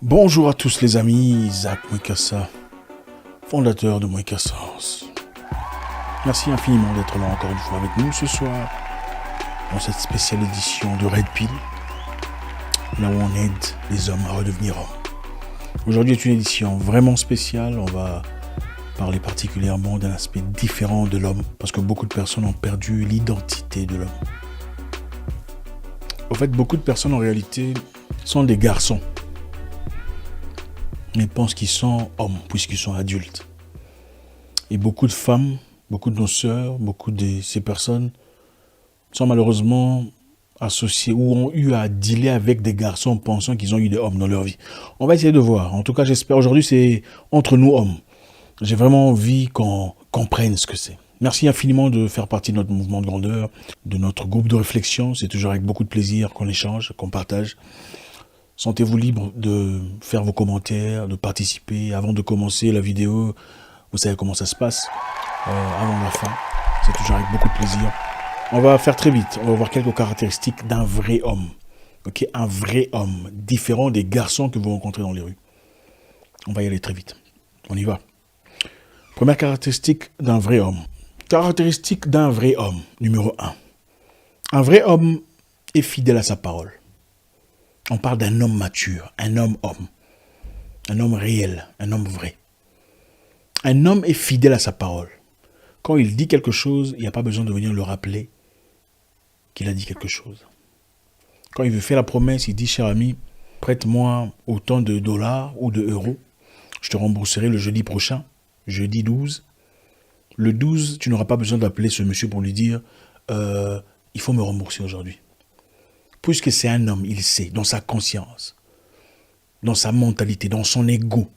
Bonjour à tous les amis, Isaac Mwekassa, fondateur de Mwekassance. Merci infiniment d'être là encore une fois avec nous ce soir, dans cette spéciale édition de Red Pill, là où on aide les hommes à redevenir hommes. Aujourd'hui est une édition vraiment spéciale, on va parler particulièrement d'un aspect différent de l'homme, parce que beaucoup de personnes ont perdu l'identité de l'homme. Au fait, beaucoup de personnes en réalité sont des garçons, mais pensent qu'ils sont hommes, puisqu'ils sont adultes. Et beaucoup de femmes, beaucoup de nos sœurs, beaucoup de ces personnes sont malheureusement associés ou ont eu à dealer avec des garçons pensant qu'ils ont eu des hommes dans leur vie. On va essayer de voir. En tout cas, j'espère aujourd'hui, c'est entre nous hommes. J'ai vraiment envie qu'on comprenne ce que c'est. Merci infiniment de faire partie de notre mouvement de grandeur, de notre groupe de réflexion. C'est toujours avec beaucoup de plaisir qu'on échange, qu'on partage. Sentez-vous libre de faire vos commentaires, de participer. Avant de commencer la vidéo, vous savez comment ça se passe. Avant la fin, c'est toujours avec beaucoup de plaisir. On va faire très vite. On va voir quelques caractéristiques d'un vrai homme. Ok, un vrai homme, différent des garçons que vous rencontrez dans les rues. On va y aller très vite. On y va. Première caractéristique d'un vrai homme. Caractéristique d'un vrai homme, numéro 1. Un vrai homme est fidèle à sa parole. On parle d'un homme mature, un homme-homme, un homme réel, un homme vrai. Un homme est fidèle à sa parole. Quand il dit quelque chose, il n'y a pas besoin de venir le rappeler qu'il a dit quelque chose. Quand il veut faire la promesse, il dit, cher ami, prête-moi autant de dollars ou de euros. Je te rembourserai le jeudi prochain, jeudi 12. Le 12, tu n'auras pas besoin d'appeler ce monsieur pour lui dire, il faut me rembourser aujourd'hui. Puisque c'est un homme, il sait, dans sa conscience, dans sa mentalité, dans son ego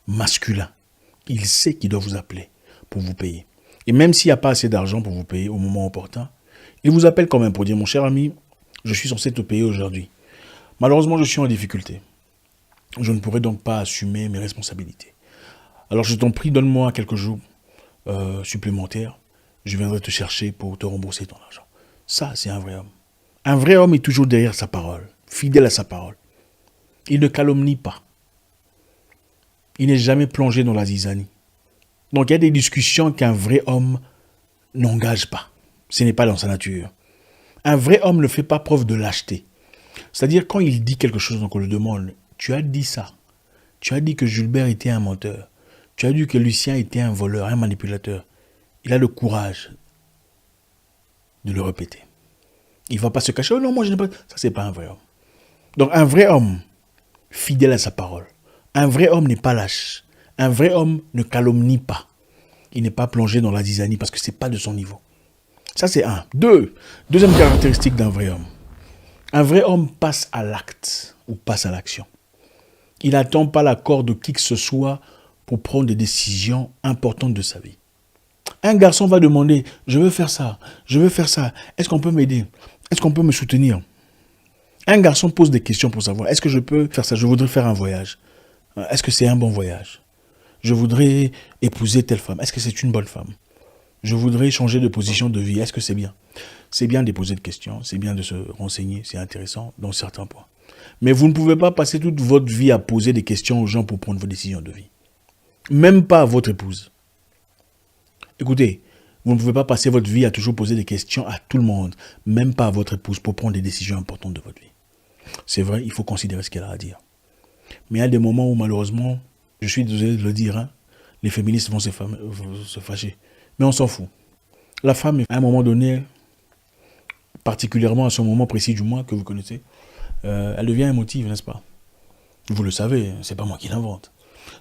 masculin, il sait qu'il doit vous appeler pour vous payer. Et même s'il n'y a pas assez d'argent pour vous payer au moment opportun, il vous appelle quand même pour dire, mon cher ami, je suis censé te payer aujourd'hui. Malheureusement, je suis en difficulté. Je ne pourrai donc pas assumer mes responsabilités. Alors je t'en prie, donne-moi quelques jours supplémentaires. Je viendrai te chercher pour te rembourser ton argent. Ça, c'est un vrai homme. Un vrai homme est toujours derrière sa parole, fidèle à sa parole. Il ne calomnie pas. Il n'est jamais plongé dans la zizanie. Donc il y a des discussions qu'un vrai homme n'engage pas. Ce n'est pas dans sa nature. Un vrai homme ne fait pas preuve de lâcheté. C'est-à-dire quand il dit quelque chose, donc on le demande, tu as dit ça. Tu as dit que Gilbert était un menteur. Tu as dit que Lucien était un voleur, un manipulateur. Il a le courage de le répéter. Il ne va pas se cacher. Oh non, moi je n'ai pas... Ça, c'est pas un vrai homme. Donc un vrai homme, fidèle à sa parole. Un vrai homme n'est pas lâche. Un vrai homme ne calomnie pas. Il n'est pas plongé dans la zizanie parce que ce n'est pas de son niveau. Ça, c'est un. Deuxième caractéristique d'un vrai homme. Un vrai homme passe à l'acte ou passe à l'action. Il n'attend pas l'accord de qui que ce soit pour prendre des décisions importantes de sa vie. Un garçon va demander, je veux faire ça, est-ce qu'on peut m'aider? Est-ce qu'on peut me soutenir? Un garçon pose des questions pour savoir, est-ce que je peux faire ça? Je voudrais faire un voyage. Est-ce que c'est un bon voyage? Je voudrais épouser telle femme. Est-ce que c'est une bonne femme? Je voudrais changer de position de vie. Est-ce que c'est bien? C'est bien de poser des questions, c'est bien de se renseigner, c'est intéressant dans certains points. Mais vous ne pouvez pas passer toute votre vie à poser des questions aux gens pour prendre vos décisions de vie. Même pas à votre épouse. Écoutez, vous ne pouvez pas passer votre vie à toujours poser des questions à tout le monde, même pas à votre épouse, pour prendre des décisions importantes de votre vie. C'est vrai, il faut considérer ce qu'elle a à dire. Mais il y a des moments où, malheureusement, je suis désolé de le dire, hein, les féministes vont se fâcher. Mais on s'en fout. La femme, à un moment donné, particulièrement à ce moment précis du mois que vous connaissez, elle devient émotive, n'est-ce pas? Vous le savez, c'est pas moi qui l'invente.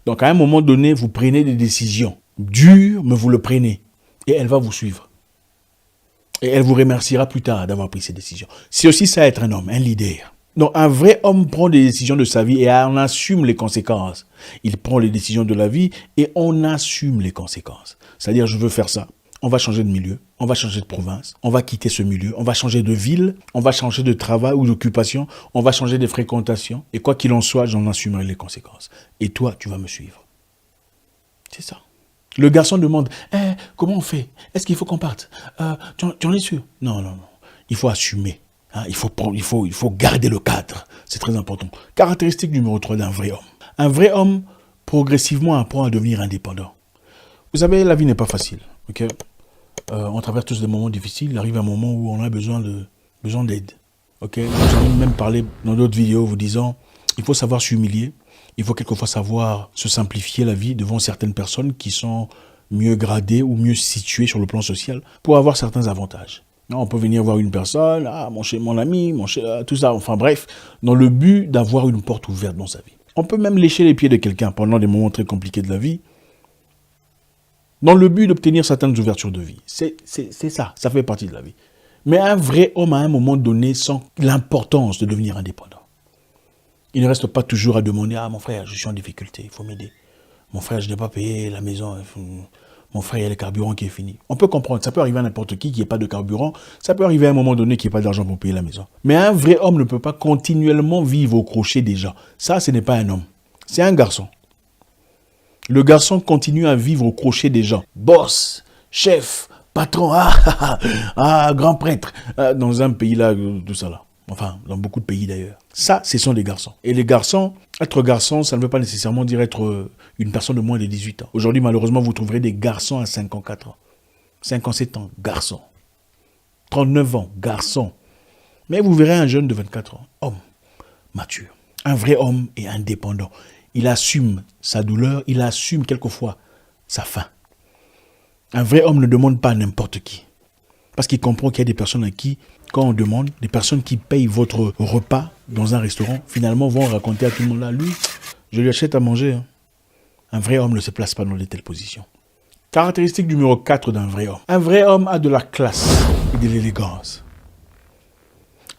Donc à un moment donné, vous prenez des décisions dures, mais vous le prenez. Et elle va vous suivre. Et elle vous remerciera plus tard d'avoir pris ces décisions. C'est aussi ça être un homme, un leader. Donc un vrai homme prend des décisions de sa vie et on assume les conséquences. Il prend les décisions de la vie et on assume les conséquences. C'est-à-dire, je veux faire ça. On va changer de milieu, on va changer de province, on va quitter ce milieu, on va changer de ville, on va changer de travail ou d'occupation, on va changer de fréquentation. Et quoi qu'il en soit, j'en assumerai les conséquences. Et toi, tu vas me suivre. C'est ça. Le garçon demande, comment on fait? Est-ce qu'il faut qu'on parte? Tu en es sûr? Non. Il faut assumer. Hein, il faut garder le cadre. C'est très important. Caractéristique numéro 3 d'un vrai homme. Un vrai homme, progressivement, apprend à devenir indépendant. Vous savez, la vie n'est pas facile. Okay? On traverse tous des moments difficiles. Il arrive un moment où on a besoin d'aide. Okay? Vous avez même parlé dans d'autres vidéos vous disant il faut savoir s'humilier. Il faut quelquefois savoir se simplifier la vie devant certaines personnes qui sont mieux gradées ou mieux situées sur le plan social pour avoir certains avantages. On peut venir voir une personne, mon ami, tout ça, enfin bref, dans le but d'avoir une porte ouverte dans sa vie. On peut même lécher les pieds de quelqu'un pendant des moments très compliqués de la vie, dans le but d'obtenir certaines ouvertures de vie. C'est ça fait partie de la vie. Mais un vrai homme, à un moment donné, sent l'importance de devenir indépendant. Il ne reste pas toujours à demander « Ah, mon frère, je suis en difficulté, il faut m'aider. Mon frère, je n'ai pas payé la maison, mon frère, il y a le carburant qui est fini. » On peut comprendre, ça peut arriver à n'importe qui n'ait pas de carburant, ça peut arriver à un moment donné qu'il n'y ait pas d'argent pour payer la maison. Mais un vrai homme ne peut pas continuellement vivre au crochet des gens. Ça, ce n'est pas un homme, c'est un garçon. Le garçon continue à vivre au crochet des gens. Boss, chef, patron, grand prêtre, dans un pays là, tout ça là. Enfin, dans beaucoup de pays d'ailleurs. Ça, ce sont des garçons. Et les garçons, être garçon, ça ne veut pas nécessairement dire être une personne de moins de 18 ans. Aujourd'hui, malheureusement, vous trouverez des garçons à 54 ans. 57 ans, garçon. 39 ans, garçon. Mais vous verrez un jeune de 24 ans, homme, mature. Un vrai homme est indépendant. Il assume sa douleur, il assume quelquefois sa faim. Un vrai homme ne demande pas à n'importe qui. Parce qu'il comprend qu'il y a des personnes à qui, quand on demande, des personnes qui payent votre repas dans un restaurant, finalement vont raconter à tout le monde là, lui, je lui achète à manger. Hein. Un vrai homme ne se place pas dans de telles positions. Caractéristique numéro 4 d'un vrai homme. Un vrai homme a de la classe et de l'élégance.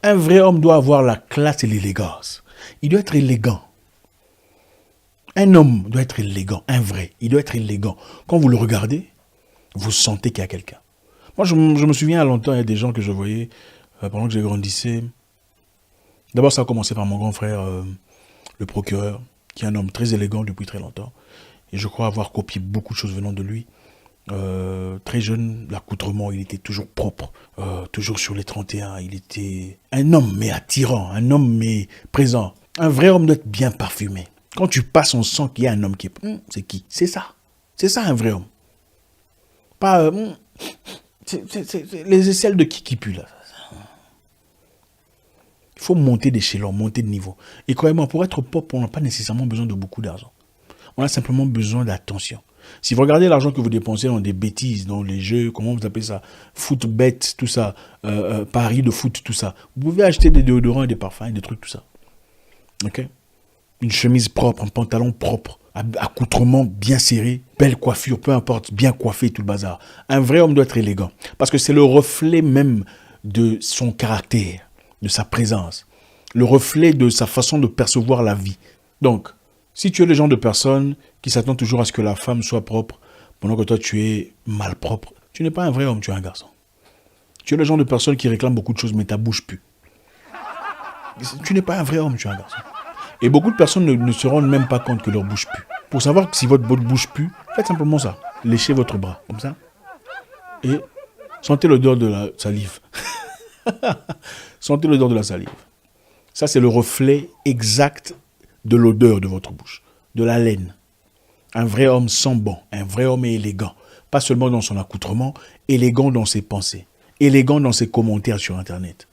Un vrai homme doit avoir la classe et l'élégance. Il doit être élégant. Un homme doit être élégant, un vrai. Il doit être élégant. Quand vous le regardez, vous sentez qu'il y a quelqu'un. Moi, je me souviens à longtemps, il y a des gens que je voyais pendant que je grandissais. D'abord, ça a commencé par mon grand frère, le procureur, qui est un homme très élégant depuis très longtemps. Et je crois avoir copié beaucoup de choses venant de lui. Très jeune, l'accoutrement, il était toujours propre, toujours sur les 31. Il était un homme, mais attirant, un homme, mais présent. Un vrai homme doit être bien parfumé. Quand tu passes, on sent qu'il y a un homme qui est... c'est qui? C'est ça. C'est ça un vrai homme. Pas... les aisselles de qui pue là. Il faut monter d'échelon, monter de niveau. Et croyez-moi, pour être pop, on n'a pas nécessairement besoin de beaucoup d'argent. On a simplement besoin d'attention. Si vous regardez l'argent que vous dépensez dans des bêtises, dans les jeux, comment vous appelez ça, foot bet, tout ça, paris de foot, tout ça, vous pouvez acheter des déodorants et des parfums, des trucs, tout ça. Ok? Une chemise propre, un pantalon propre, accoutrement bien serré, belle coiffure, peu importe, bien coiffé, tout le bazar. Un vrai homme doit être élégant. Parce que c'est le reflet même de son caractère, de sa présence. Le reflet de sa façon de percevoir la vie. Donc, si tu es le genre de personne qui s'attend toujours à ce que la femme soit propre, pendant que toi tu es malpropre, tu n'es pas un vrai homme, tu es un garçon. Tu es le genre de personne qui réclame beaucoup de choses, mais ta bouche pue. Tu n'es pas un vrai homme, tu es un garçon. Et beaucoup de personnes ne se rendent même pas compte que leur bouche pue. Pour savoir si votre bouche pue, faites simplement ça. Léchez votre bras, comme ça. Et sentez l'odeur de la salive. Sentez l'odeur de la salive. Ça, c'est le reflet exact de l'odeur de votre bouche, de la laine. Un vrai homme sent bon, un vrai homme est élégant. Pas seulement dans son accoutrement, élégant dans ses pensées, élégant dans ses commentaires sur Internet.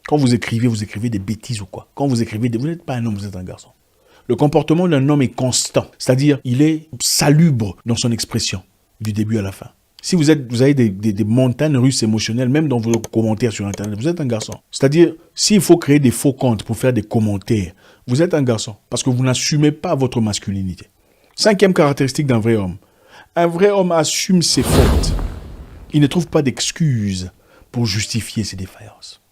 Quand vous écrivez des bêtises ou quoi. Quand vous écrivez, vous n'êtes pas un homme, vous êtes un garçon. Le comportement d'un homme est constant, c'est-à-dire il est salubre dans son expression, du début à la fin. Si vous avez des montagnes russes émotionnelles, même dans vos commentaires sur Internet, vous êtes un garçon. C'est-à-dire, s'il faut créer des faux comptes pour faire des commentaires, vous êtes un garçon, parce que vous n'assumez pas votre masculinité. 5e caractéristique d'un vrai homme. Un vrai homme assume ses fautes. Il ne trouve pas d'excuses pour justifier ses défaillances.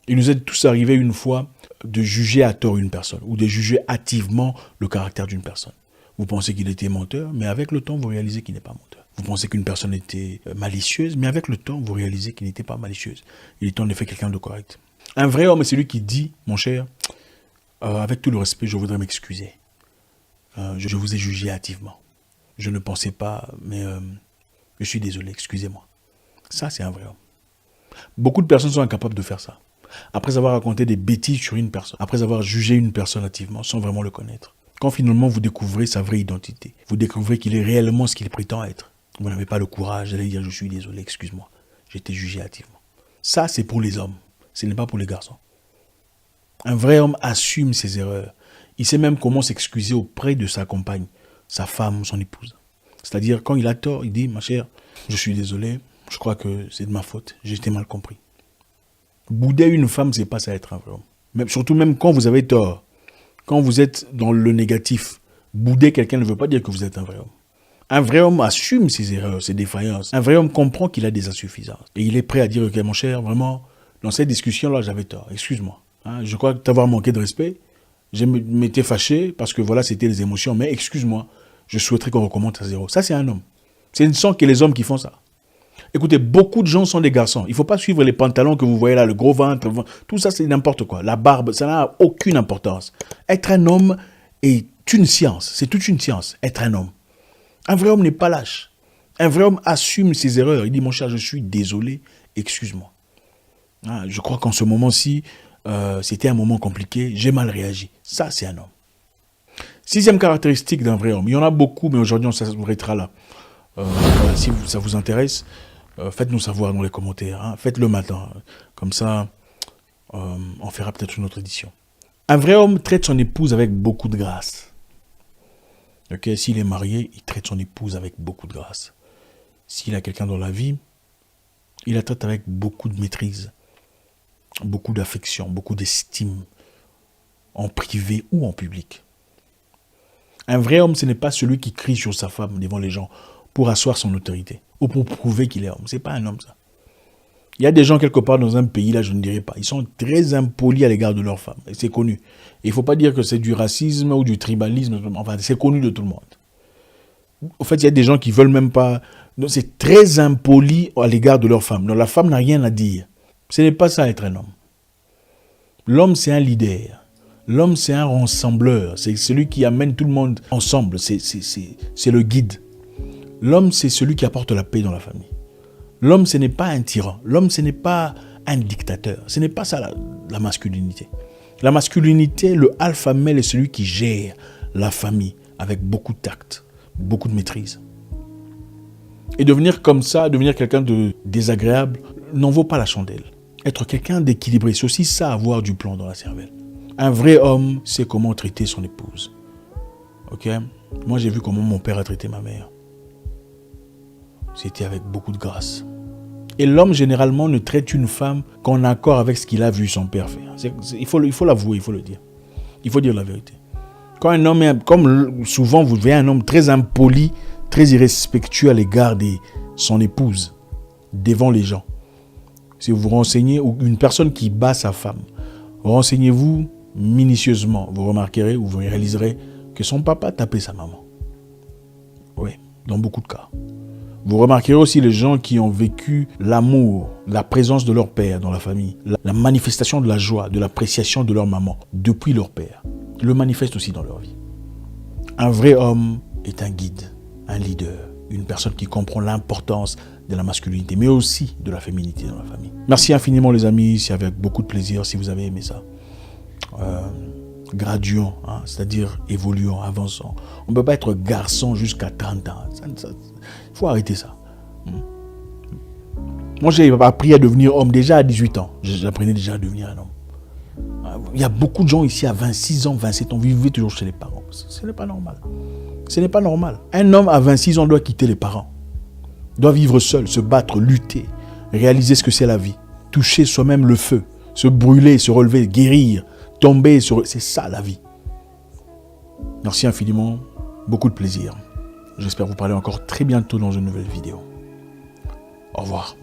Il nous est tous arrivé une fois de juger à tort une personne ou de juger hâtivement le caractère d'une personne. Vous pensez qu'il était menteur, mais avec le temps, vous réalisez qu'il n'est pas menteur. Vous pensez qu'une personne était malicieuse, mais avec le temps, vous réalisez qu'il n'était pas malicieuse. Il est en effet quelqu'un de correct. Un vrai homme, c'est celui qui dit, mon cher, avec tout le respect, je voudrais m'excuser. Je vous ai jugé hâtivement. Je ne pensais pas, mais je suis désolé, excusez-moi. Ça, c'est un vrai homme. Beaucoup de personnes sont incapables de faire ça. Après avoir raconté des bêtises sur une personne, après avoir jugé une personne hâtivement sans vraiment le connaître. Quand finalement vous découvrez sa vraie identité, vous découvrez qu'il est réellement ce qu'il prétend être. Vous n'avez pas le courage d'aller dire je suis désolé, excuse-moi, j'ai été jugé hâtivement. Ça c'est pour les hommes, ce n'est pas pour les garçons. Un vrai homme assume ses erreurs. Il sait même comment s'excuser auprès de sa compagne, sa femme, son épouse. C'est-à-dire quand il a tort, il dit ma chère, je suis désolé, je crois que c'est de ma faute, j'ai été mal compris. Bouder une femme, c'est pas ça être un vrai homme. Surtout même quand vous avez tort. Quand vous êtes dans le négatif, bouder quelqu'un ne veut pas dire que vous êtes un vrai homme. Un vrai homme assume ses erreurs, ses défaillances. Un vrai homme comprend qu'il a des insuffisances. Et il est prêt à dire, ok mon cher, vraiment, dans cette discussion-là, j'avais tort. Excuse-moi. Je crois t'avoir manqué de respect. Je m'étais fâché parce que voilà, c'était les émotions. Mais excuse-moi, je souhaiterais qu'on recommence à zéro. Ça, c'est un homme. Ce ne sont que les hommes qui font ça. Écoutez, beaucoup de gens sont des garçons. Il ne faut pas suivre les pantalons que vous voyez là, le gros ventre. Tout ça, c'est n'importe quoi. La barbe, ça n'a aucune importance. Être un homme est une science. C'est toute une science, être un homme. Un vrai homme n'est pas lâche. Un vrai homme assume ses erreurs. Il dit, mon cher, je suis désolé, excuse-moi. Je crois qu'en ce moment-ci, c'était un moment compliqué. J'ai mal réagi. Ça, c'est un homme. Sixième caractéristique d'un vrai homme. Il y en a beaucoup, mais aujourd'hui, on s'arrêtera là. Voilà, si ça vous intéresse, faites-nous savoir dans les commentaires. Faites-le maintenant. Comme ça, on fera peut-être une autre édition. Un vrai homme traite son épouse avec beaucoup de grâce. Okay? S'il est marié, il traite son épouse avec beaucoup de grâce. S'il a quelqu'un dans la vie, il la traite avec beaucoup de maîtrise, beaucoup d'affection, beaucoup d'estime, en privé ou en public. Un vrai homme, ce n'est pas celui qui crie sur sa femme devant les gens pour asseoir son autorité ou pour prouver qu'il est homme. Ce n'est pas un homme, ça. Il y a des gens quelque part dans un pays, là, je ne dirais pas. Ils sont très impolis à l'égard de leurs femmes. Et c'est connu. Et il ne faut pas dire que c'est du racisme ou du tribalisme. Enfin, c'est connu de tout le monde. En fait, il y a des gens qui ne veulent même pas... C'est très impoli à l'égard de leur femme. Donc, la femme n'a rien à dire. Ce n'est pas ça, être un homme. L'homme, c'est un leader. L'homme, c'est un rassembleur. C'est celui qui amène tout le monde ensemble. C'est le guide. L'homme, c'est celui qui apporte la paix dans la famille. L'homme, ce n'est pas un tyran. L'homme, ce n'est pas un dictateur. Ce n'est pas ça la masculinité. La masculinité, le alpha male est celui qui gère la famille avec beaucoup de tact, beaucoup de maîtrise. Et devenir comme ça, devenir quelqu'un de désagréable, n'en vaut pas la chandelle. Être quelqu'un d'équilibré, c'est aussi ça, avoir du plomb dans la cervelle. Un vrai homme sait comment traiter son épouse. Ok? Moi, j'ai vu comment mon père a traité ma mère. C'était avec beaucoup de grâce. Et l'homme, généralement, ne traite une femme qu'en accord avec ce qu'il a vu son père faire. Il faut l'avouer, il faut le dire. Il faut dire la vérité. Quand un homme est, comme souvent vous voyez un homme très impoli, très irrespectueux à l'égard de son épouse, devant les gens. Si vous vous renseignez, ou une personne qui bat sa femme, renseignez-vous minutieusement. Vous remarquerez ou vous réaliserez que son papa tapait sa maman. Oui, dans beaucoup de cas. Vous remarquerez aussi les gens qui ont vécu l'amour, la présence de leur père dans la famille, la manifestation de la joie, de l'appréciation de leur maman depuis leur père. Ils le manifestent aussi dans leur vie. Un vrai homme est un guide, un leader, une personne qui comprend l'importance de la masculinité, mais aussi de la féminité dans la famille. Merci infiniment les amis, c'est avec beaucoup de plaisir si vous avez aimé ça. Graduons, c'est-à-dire évoluons, avançons. On ne peut pas être garçon jusqu'à 30 ans. Il faut arrêter ça. Moi, j'ai appris à devenir homme déjà à 18 ans. J'apprenais déjà à devenir un homme. Il y a beaucoup de gens ici à 26 ans, 27 ans, vivent toujours chez les parents. Ce n'est pas normal. Ce n'est pas normal. Un homme à 26 ans doit quitter les parents. Doit vivre seul, se battre, lutter, réaliser ce que c'est la vie. Toucher soi-même le feu, se brûler, se relever, guérir, tomber. C'est ça la vie. Merci infiniment. Beaucoup de plaisir. J'espère vous parler encore très bientôt dans une nouvelle vidéo. Au revoir.